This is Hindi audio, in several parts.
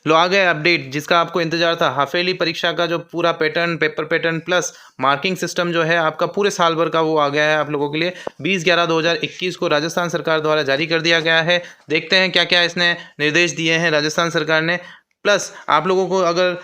लो आ गया अपडेट जिसका आपको इंतजार था। हाफेली परीक्षा का जो पूरा pattern, paper pattern plus marking system जो है आपका पूरे साल भर का वो आ गया है आप लोगों के लिए। 20/11/2021 को राजस्थान सरकार द्वारा जारी कर दिया गया है। देखते हैं क्या क्या इसने निर्देश दिए हैं राजस्थान सरकार ने। प्लस आप लोगों को अगर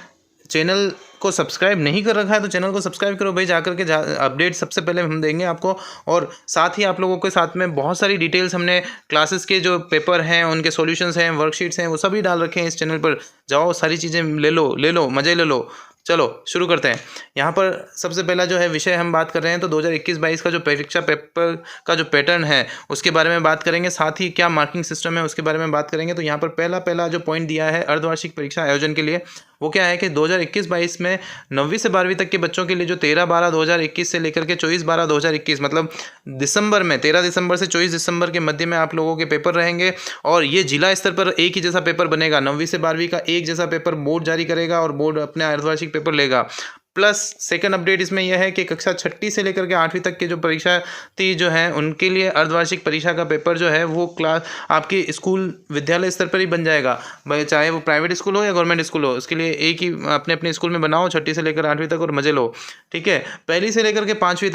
चैनल को सब्सक्राइब नहीं कर रखा है तो चैनल को सब्सक्राइब करो भाई, जाकर के अपडेट सबसे पहले हम देंगे आपको। और साथ ही आप लोगों के साथ में बहुत सारी डिटेल्स हमने क्लासेस के जो पेपर हैं, उनके सॉल्यूशंस हैं, वर्कशीट्स हैं, वो सभी डाल रखे हैं इस चैनल पर। जाओ सारी चीज़ें ले लो मज़े ले लो। चलो शुरू करते हैं। यहाँ पर सबसे पहला जो है विषय हम बात कर रहे हैं तो 2021-22 का जो परीक्षा पेपर का जो पैटर्न है उसके बारे में बात करेंगे, साथ ही क्या मार्किंग सिस्टम है उसके बारे में बात करेंगे। तो यहाँ पर पहला जो पॉइंट दिया है अर्धवार्षिक परीक्षा आयोजन के लिए, वो क्या है कि 2021-22 में 9वीं से 12वीं तक के बच्चों के लिए जो 13/12/2021 से लेकर के 24/12/2021 मतलब दिसंबर में 13 दिसंबर से 24 दिसंबर के मध्य में आप लोगों के पेपर रहेंगे। और ये जिला स्तर पर एक ही जैसा पेपर बनेगा। 9वीं से 12वीं का एक जैसा पेपर बोर्ड जारी करेगा और बोर्ड अपने अर्धवार्षिक पेपर लेगा। प्लस सेकंड अपडेट इसमें यह है कि कक्षा 6ठी से लेकर के 8वीं तक के जो परीक्षार्थी जो हैं उनके लिए अर्धवार्षिक परीक्षा का पेपर जो है वो क्लास आपके स्कूल विद्यालय स्तर पर ही बन जाएगा, चाहे वो प्राइवेट स्कूल हो या गवर्नमेंट स्कूल हो। उसके लिए एक ही अपने अपने स्कूल में बनाओ 6ठी से लेकर 8वीं तक और मजे लो। ठीक है, पहली से लेकर के 5वीं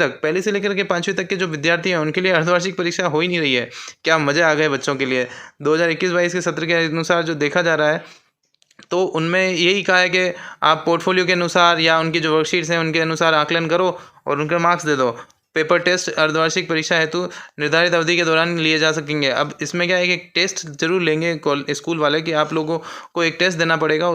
तक के जो विद्यार्थी हैं उनके लिए अर्धवार्षिक परीक्षा हो ही नहीं रही है। क्या मजे आ गए बच्चों के लिए। 2021-22 के सत्र के अनुसार जो देखा जा रहा है तो उनमें यही कहा है कि आप पोर्टफोलियो के अनुसार या उनकी जो वर्कशीट्स हैं उनके अनुसार आकलन करो और उनके मार्क्स दे दो। पेपर टेस्ट अर्धवार्षिक परीक्षा हेतु निर्धारित अवधि के दौरान लिए जा सकेंगे। अब इसमें क्या है कि टेस्ट जरूर लेंगे स्कूल वाले कि आप लोगों को एक टेस्ट देना पड़ेगा।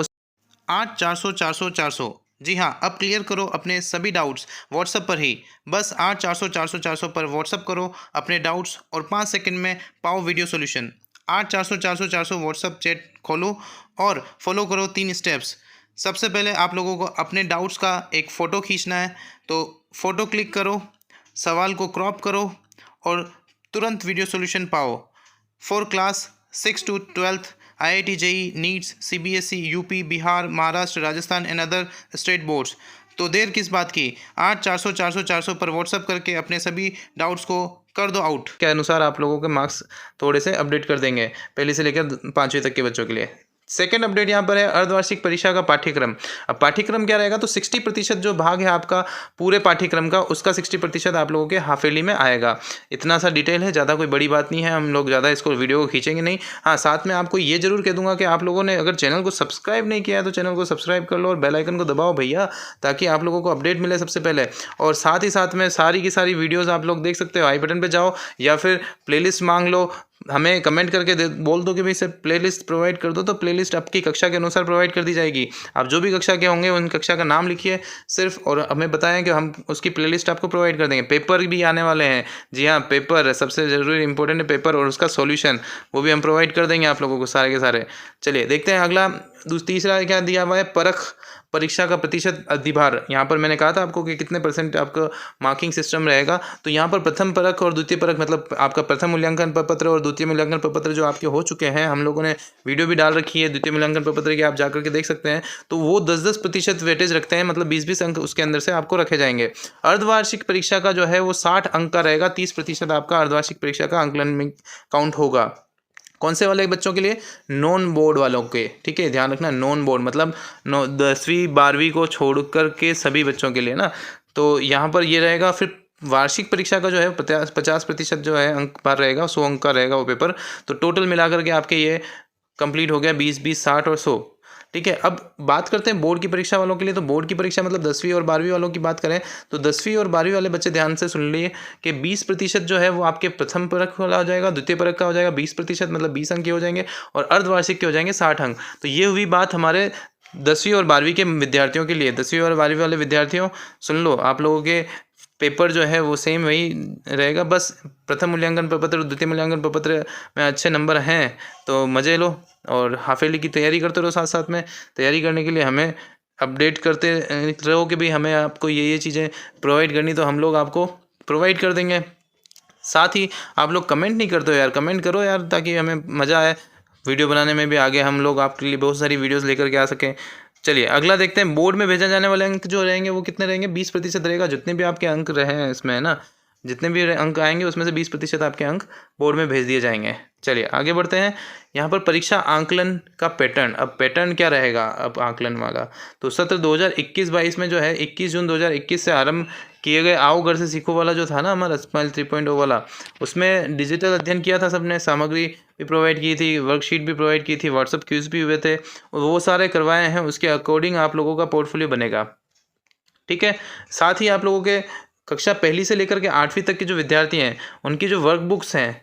8/400/400/400 जी हाँ, अब क्लियर करो अपने सभी डाउट्स व्हाट्सएप पर ही। बस 8/400/400/400 पर व्हाट्सएप करो अपने डाउट्स और 5 सेकंड में पाओ वीडियो सॉल्यूशन। 8/400/400/400 व्हाट्सएप चैट खोलो और फॉलो करो 3 स्टेप्स। सबसे पहले आप लोगों को अपने डाउट्स का एक फ़ोटो खींचना है, तो फ़ोटो क्लिक करो, सवाल को क्रॉप करो और तुरंत वीडियो सॉल्यूशन पाओ। For class 6 to 12th IIT JEE nits CBSE UP Bihar Maharashtra Rajasthan and other state boards. तो देर किस बात की, 8/400/400/400 पर व्हाट्सअप करके अपने सभी डाउट्स को कर दो आउट के अनुसार आप लोगों के मार्क्स थोड़े से अपडेट कर देंगे पहली से लेकर 5वीं तक के बच्चों के लिए। सेकेंड अपडेट यहाँ पर है अर्धवार्षिक परीक्षा का पाठ्यक्रम। अब पाठ्यक्रम क्या रहेगा तो 60% जो भाग है आपका पूरे पाठ्यक्रम का उसका 60% आप लोगों के हाफेली में आएगा। इतना सा डिटेल है, ज़्यादा कोई बड़ी बात नहीं है, हम लोग ज़्यादा इसको वीडियो को खींचेंगे नहीं। हाँ, साथ में आपको ये जरूर कह दूंगा कि आप लोगों ने अगर चैनल को सब्सक्राइब नहीं किया है तो चैनल को सब्सक्राइब कर लो और बेल आइकन को दबाओ भैया, ताकि आप लोगों को अपडेट मिले सबसे पहले। और साथ ही साथ में सारी की सारी वीडियोज़ आप लोग देख सकते हो। आई बटन पर जाओ या फिर प्लेलिस्ट मांग लो, हमें कमेंट करके बोल दो कि भाई सर प्लेलिस्ट प्रोवाइड कर दो, तो प्लेलिस्ट आपकी कक्षा के अनुसार प्रोवाइड कर दी जाएगी। आप जो भी कक्षा के होंगे उन कक्षा का नाम लिखिए सिर्फ और हमें बताएं कि हम उसकी प्लेलिस्ट आपको प्रोवाइड कर देंगे। पेपर भी आने वाले हैं, जी हाँ, पेपर सबसे ज़रूरी इंपॉर्टेंट है, पेपर और उसका सॉल्यूशन वो भी हम प्रोवाइड कर देंगे आप लोगों को सारे के सारे। चलिए देखते हैं अगला। तीसरा क्या दिया हुआ है, परख परीक्षा का प्रतिशत अधिभार। यहाँ पर मैंने कहा था आपको कि कितने % आपका मार्किंग सिस्टम रहेगा। तो यहाँ पर प्रथम परख और द्वितीय परख मतलब आपका प्रथम मूल्यांकन प्रपत्र और द्वितीय मूल्यांकन प्रपत्र जो आपके हो चुके हैं, हम लोगों ने वीडियो भी डाल रखी है द्वितीय मूल्यांकन प्रपत्र की, आप जाकर के देख सकते हैं। तो वो 10-10% वेटेज रखते हैं, मतलब 20-20 अंक उसके अंदर से आपको रखे जाएंगे। अर्धवार्षिक परीक्षा का जो है वो 60 अंक का रहेगा। 30% आपका अर्धवार्षिक परीक्षा का आंकलन में काउंट होगा। कौन से वाले बच्चों के लिए, नॉन बोर्ड वालों के। ठीक है, ध्यान रखना, नॉन बोर्ड मतलब 10वीं 12वीं को छोड़ कर के सभी बच्चों के लिए ना। तो यहाँ पर ये रहेगा। फिर वार्षिक परीक्षा का जो है 50% जो है अंक पर रहेगा, 100 अंक का रहेगा वो पेपर। तो टोटल मिलाकर के आपके ये कंप्लीट हो गया 20-20 60 और 100। ठीक है, अब बात करते हैं बोर्ड की परीक्षा वालों के लिए। तो बोर्ड की परीक्षा मतलब 10वीं और 12वीं वालों की बात करें तो 10वीं और 12वीं वाले बच्चे ध्यान से सुन लिए कि 20% जो है वो आपके प्रथम परख वाला हो जाएगा, द्वितीय परख का हो जाएगा 20% मतलब 20 अंक के हो जाएंगे, और अर्धवार्षिक के हो जाएंगे 60 अंक। तो ये हुई बात हमारे 10वीं और 12वीं के विद्यार्थियों के लिए। 10वीं और 12वीं वाले विद्यार्थियों सुन लो, आप लोगों के पेपर जो है वो सेम वही रहेगा, बस प्रथम मूल्यांकन प्रपत्र और द्वितीय मूल्यांकन प्रपत्र में अच्छे नंबर हैं तो मज़े लो और हाफेली की तैयारी करते रहो। साथ साथ में तैयारी करने के लिए हमें अपडेट करते रहो कि भाई हमें आपको ये चीज़ें प्रोवाइड करनी, तो हम लोग आपको प्रोवाइड कर देंगे। साथ ही आप लोग कमेंट नहीं करते हो यार, कमेंट करो यार ताकि हमें मज़ा आए वीडियो बनाने में भी, आगे हम लोग आपके लिए बहुत सारी वीडियोस लेकर के आ सकें। चलिए अगला देखते हैं। बोर्ड में भेजा जाने वाले अंक जो रहेंगे वो कितने रहेंगे, 20% रहेगा जितने भी आपके अंक रहे हैं इसमें, है ना। जितने भी अंक आएंगे उसमें से 20% आपके अंक बोर्ड में भेज दिए जाएंगे। चलिए आगे बढ़ते हैं। यहाँ पर परीक्षा आंकलन का पैटर्न, अब पैटर्न क्या रहेगा अब आंकलन वाला, तो सत्र 2021-22 में जो है 21 जून 2021 से आरंभ किए गए आओ घर से सीखो वाला जो था ना हमारा स्माइल 3.0 वाला, उसमें डिजिटल अध्ययन किया था सबने, सामग्री भी प्रोवाइड की थी, वर्कशीट भी प्रोवाइड की थी, व्हाट्सअप क्यूज भी हुए थे, वो सारे करवाए हैं। उसके अकॉर्डिंग आप लोगों का पोर्टफोलियो बनेगा। ठीक है, साथ ही आप लोगों के कक्षा पहली से लेकर के 8वीं तक के जो विद्यार्थी हैं उनकी जो वर्क बुक्स हैं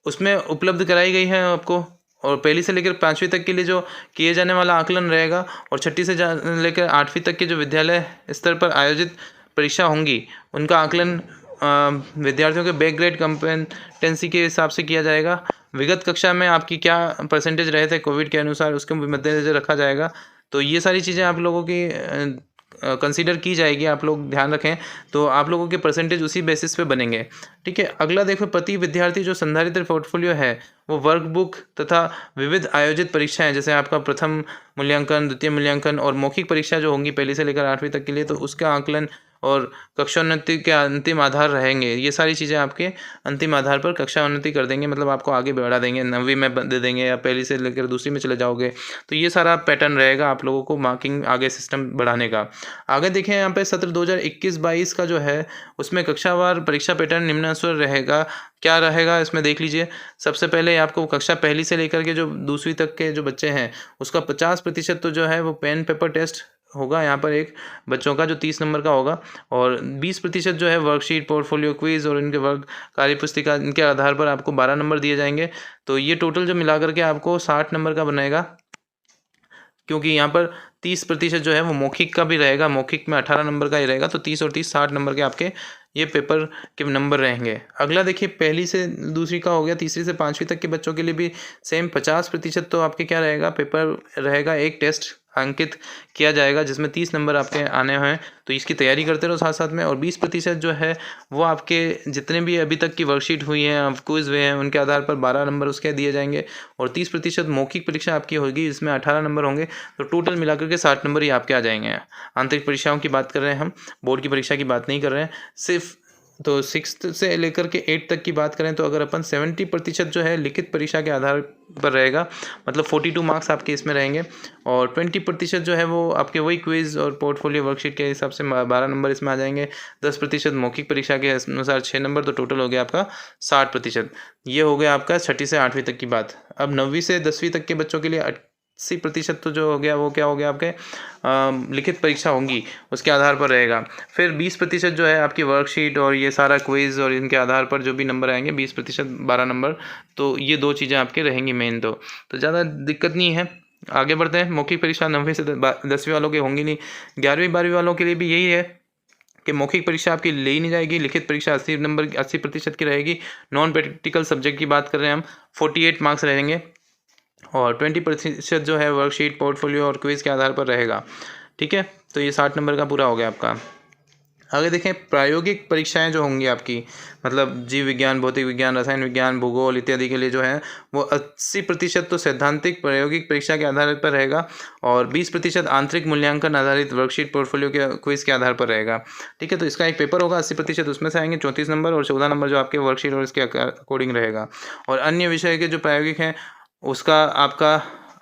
उसमें उपलब्ध कराई गई हैं आपको, और पहली से लेकर 5वीं तक के लिए जो किए जाने वाला आकलन रहेगा, और छठी से लेकर 8वीं तक के जो विद्यालय स्तर पर आयोजित परीक्षा होंगी उनका आकलन विद्यार्थियों के बैक ग्रेड कंपेटेंसी के हिसाब से किया जाएगा। विगत कक्षा में आपकी क्या परसेंटेज रहे थे कोविड के अनुसार, उसके मद्देनजर रखा जाएगा। तो ये सारी चीज़ें आप लोगों की कंसीडर की जाएगी, आप लोग ध्यान रखें, तो आप लोगों के परसेंटेज उसी बेसिस पे बनेंगे। ठीक है, अगला देखो, प्रति विद्यार्थी जो संधारित पोर्टफोलियो है वो वर्क बुक तथा विविध आयोजित परीक्षाएं, जैसे आपका प्रथम मूल्यांकन, द्वितीय मूल्यांकन और मौखिक परीक्षा जो होंगी पहली से लेकर 8वीं तक के लिए, तो उसका आकलन और कक्षाोन्नति के अंतिम आधार रहेंगे। ये सारी चीज़ें आपके अंतिम आधार पर कक्षा उन्नति कर देंगे, मतलब आपको आगे बढ़ा देंगे, 9वीं में दे देंगे या पहली से लेकर दूसरी में चले जाओगे। तो ये सारा पैटर्न रहेगा आप लोगों को मार्किंग आगे सिस्टम बढ़ाने का। आगे देखें यहाँ पे सत्र 2021-22 का जो है उसमें कक्षावार परीक्षा पैटर्न निम्नानुसार रहेगा। क्या रहेगा इसमें देख लीजिए। सबसे पहले आपको कक्षा पहली से लेकर के जो दूसरी तक के जो बच्चे हैं उसका 50% तो जो है वो पेन पेपर टेस्ट होगा यहाँ पर एक बच्चों का जो 30 नंबर का होगा, और 20% जो है वर्कशीट, पोर्टफोलियो, क्विज और इनके वर्क कार्य पुस्तिका, इनके आधार पर आपको 12 नंबर दिए जाएंगे। तो ये टोटल जो मिला करके आपको 60 नंबर का बनेगा, क्योंकि यहाँ पर 30% जो है वो मौखिक का भी रहेगा, मौखिक में 18 नंबर का ही रहेगा, तो 30 और 30 60 नंबर के आपके ये पेपर के नंबर रहेंगे। अगला देखिए, पहली से दूसरी का हो गया, तीसरी से 5वीं तक के बच्चों के लिए भी सेम 50% तो आपके क्या रहेगा, पेपर रहेगा, एक टेस्ट अंकित किया जाएगा जिसमें 30 नंबर आपके आने हैं। तो इसकी तैयारी करते रहो साथ साथ में। और 20% जो है वो आपके जितने भी अभी तक की वर्कशीट हुई हैं, क्विज हुए हैं, उनके आधार पर 12 नंबर उसके दिए जाएंगे, और 30% मौखिक परीक्षा आपकी होगी जिसमें 18 नंबर होंगे। तो टोटल मिलाकर के 60 नंबर ही आपके आ जाएंगे। आंतरिक परीक्षाओं की बात कर रहे हैं हम, बोर्ड की परीक्षा की बात नहीं कर रहे हैं सिर्फ। तो 6th से लेकर के 8 तक की बात करें तो अगर अपन 70% जो है लिखित परीक्षा के आधार पर रहेगा, मतलब 42 मार्क्स आपके इसमें रहेंगे, और 20% जो है वो आपके वही क्विज और पोर्टफोलियो वर्कशीट के हिसाब से 12 नंबर इसमें आ जाएंगे। 10% मौखिक परीक्षा के अनुसार 6 नंबर, तो टोटल हो गया आपका 60%। ये हो गया आपका छठी से 8वीं तक की बात। अब 9वीं से 10वीं तक के बच्चों के लिए 80% तो जो हो गया वो क्या हो गया, आपके लिखित परीक्षा होंगी उसके आधार पर रहेगा। फिर 20% जो है आपकी वर्कशीट और ये सारा क्विज और इनके आधार पर जो भी नंबर आएंगे 20% 12 नंबर। तो ये दो चीज़ें आपके रहेंगी मेन। तो ज़्यादा दिक्कत नहीं है। आगे बढ़ते हैं। मौखिक परीक्षा 9वीं से 10वीं वालों के होंगी नहीं, 11वीं 12वीं वालों के लिए भी यही है कि मौखिक परीक्षा आपकी ले ही नहीं जाएगी, लिखित परीक्षा 80% की रहेगी। नॉन प्रैक्टिकल सब्जेक्ट की बात कर रहे हैं हम, 48 मार्क्स रहेंगे, और 20% जो है वर्कशीट, पोर्टफोलियो और क्विज के आधार पर रहेगा। ठीक है, तो ये 60 नंबर का पूरा हो गया आपका। आगे देखें, प्रायोगिक परीक्षाएं जो होंगी आपकी, मतलब जीव विज्ञान, भौतिक विज्ञान, रसायन विज्ञान, भूगोल इत्यादि के लिए जो है वो 80% तो सैद्धांतिक प्रायोगिक परीक्षा के आधार पर रहेगा, और 20% आंतरिक मूल्यांकन आधारित वर्कशीट, पोर्टफोलियो के क्विज के आधार पर रहेगा। ठीक है, तो इसका एक पेपर होगा, 80% उसमें से आएंगे 34 नंबर, और 14 नंबर जो आपके वर्कशीट और इसके अकॉर्डिंग रहेगा। और अन्य विषय के जो प्रायोगिक हैं उसका आपका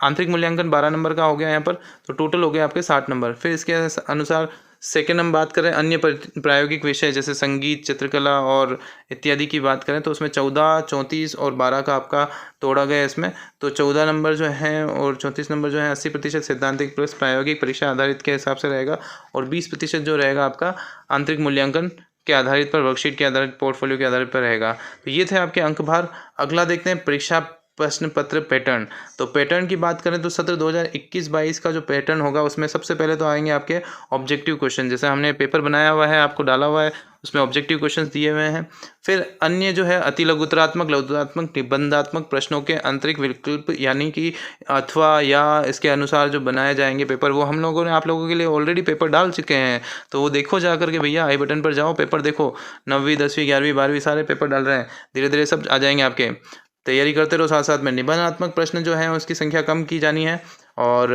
आंतरिक मूल्यांकन 12 नंबर का हो गया यहाँ पर, तो टोटल हो गया आपके 60 नंबर। फिर इसके अनुसार सेकेंड हम बात करें अन्य प्रायोगिक विषय जैसे संगीत, चित्रकला और इत्यादि की बात करें, तो उसमें 14, 34 और 12 का आपका तोड़ा गया इसमें। तो 14 नंबर जो हैं और 34 नंबर जो है 80% सैद्धांतिक प्लस प्रायोगिक परीक्षा आधारित के हिसाब से रहेगा, और 20% जो रहेगा आपका आंतरिक मूल्यांकन के आधारित पर, वर्कशीट के आधारित, पोर्टफोलियो के आधारित पर रहेगा। तो ये थे आपके अंक भार। अगला देखते हैं परीक्षा प्रश्न पत्र पैटर्न। तो पैटर्न की बात करें तो सत्र 2021-22 का जो पैटर्न होगा उसमें सबसे पहले तो आएंगे आपके ऑब्जेक्टिव क्वेश्चन, जैसे हमने पेपर बनाया हुआ है आपको डाला हुआ है, उसमें ऑब्जेक्टिव क्वेश्चंस दिए हुए हैं। फिर अन्य जो है अति लघुतरात्मक, लघुतरात्मक, निबंधात्मक प्रश्नों के आंतरिक विकल्प यानी कि अथवा या इसके अनुसार जो बनाए जाएंगे पेपर, वो हम लोगों ने आप लोगों के लिए ऑलरेडी पेपर डाल चुके हैं। तो वो देखो जा करके भैया, आई बटन पर जाओ, पेपर देखो। 9वीं 10वीं 11वीं 12वीं सारे पेपर डाल रहे हैं, धीरे धीरे सब आ जाएंगे आपके। तैयारी करते रहो साथ साथ में। निबंधात्मक प्रश्न जो हैं उसकी संख्या कम की जानी है, और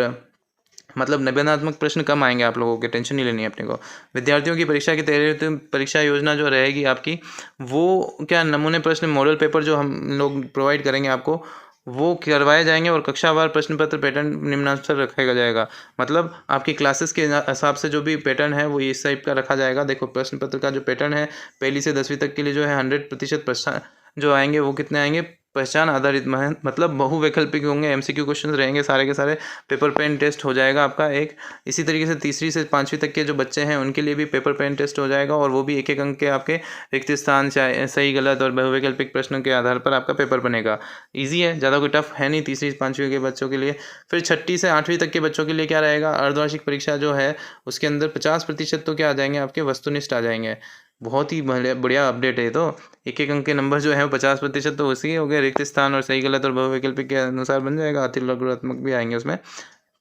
मतलब निबंधात्मक प्रश्न कम आएंगे आप लोगों के, टेंशन नहीं लेनी है अपने को। विद्यार्थियों की परीक्षा की तैयारी, तो परीक्षा योजना जो रहेगी आपकी, वो क्या नमूने प्रश्न मॉडल पेपर जो हम लोग प्रोवाइड करेंगे आपको, वो करवाए जाएंगे और कक्षावार प्रश्न पत्र पैटर्न निम्नानुसार रखा जाएगा। मतलब आपकी क्लासेस के हिसाब से जो भी पैटर्न है वो इस टाइप का रखा जाएगा। देखो प्रश्न पत्र का जो पैटर्न है, पहली से 10वीं तक के लिए जो है 100% प्रश्न जो आएंगे वो कितने आएंगे, पहचान आधारित मतलब बहुवैकल्पिक होंगे, MCQ क्वेश्चन रहेंगे सारे के सारे, पेपर पेन टेस्ट हो जाएगा आपका एक। इसी तरीके से तीसरी से 5वीं तक के जो बच्चे हैं उनके लिए भी पेपर पेन टेस्ट हो जाएगा, और वो भी 1-1 अंक के आपके रिक्त स्थान, सही गलत और बहुवैकल्पिक प्रश्नों के आधार पर आपका पेपर बनेगा। ईजी है, ज़्यादा कोई टफ है नहीं तीसरी 5वीं के बच्चों के लिए। फिर 6ठी से 8वीं तक के बच्चों के लिए क्या रहेगा, अर्धवार्षिक परीक्षा जो है उसके अंदर 50% तो क्या आ जाएंगे आपके, वस्तुनिष्ठ आ जाएंगे। बहुत ही बढ़िया अपडेट है ये तो। 1-1 अंक के नंबर जो है वो 50% तो उसी हो गए, रिक्त स्थान और सही गलत और बहुवैकल्पिक के अनुसार बन जाएगा। अति लघुत्तमक भी आएंगे उसमें,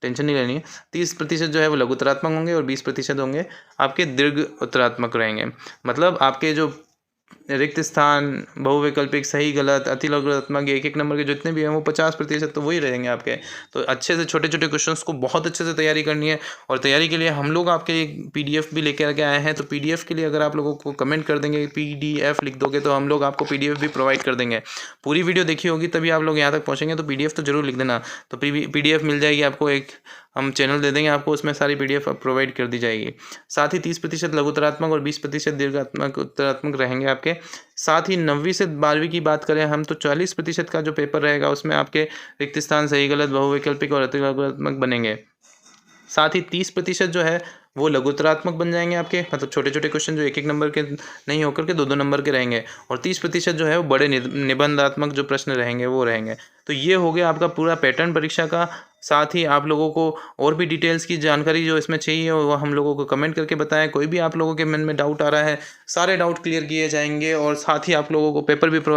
टेंशन नहीं लेनी है। 30% जो है वो लघु उत्तरात्मक होंगे और 20% होंगे आपके दीर्घ उत्तरात्मक रहेंगे। मतलब आपके जो रिक्त स्थान, बहुवैकल्पिक, सही गलत, अति लघुत्तमक, 1-1 नंबर के जितने भी हैं वो 50% तो वही रहेंगे आपके। तो अच्छे से छोटे छोटे क्वेश्चंस को बहुत अच्छे से तैयारी करनी है, और तैयारी के लिए हम लोग आपके एक PDF भी लेकर के आए हैं। तो PDF के लिए अगर आप लोगों को कमेंट कर देंगे, PDF लिख दोगे, तो हम लोग आपको PDF भी प्रोवाइड कर देंगे। पूरी वीडियो देखी होगी तभी आप लोग यहाँ तक पहुँचेंगे, तो PDF तो जरूर लिख देना। तो PDF मिल जाएगी आपको, एक हम चैनल दे देंगे आपको, उसमें सारी PDF प्रोवाइड कर दी जाएगी। साथ ही 30% लघुत्तरात्मक और 20% दीर्घात्मक उत्तरात्मक रहेंगे आपके। साथ ही 9वीं से 12वीं की बात करें हम, तो 40% का जो पेपर रहेगा उसमें आपके रिक्त स्थान, सही गलत, बहुवैकल्पिक और अति लघुत्तमक बनेंगे। साथ ही 30% जो है वो लघुत्तरात्मक बन जाएंगे आपके, मतलब छोटे छोटे क्वेश्चन जो 1-1 नंबर के नहीं होकर के 2-2 नंबर के रहेंगे, और 30% जो है वो बड़े निबंधात्मक जो प्रश्न रहेंगे वो रहेंगे। तो ये हो गया आपका पूरा पैटर्न परीक्षा का। साथ ही आप लोगों को और भी डिटेल्स की जानकारी जो इसमें चाहिए वो हम लोगों को कमेंट करके बताएं। कोई भी आप लोगों के मन में डाउट आ रहा है, सारे डाउट क्लियर किए जाएंगे, और साथ ही आप लोगों को पेपर भी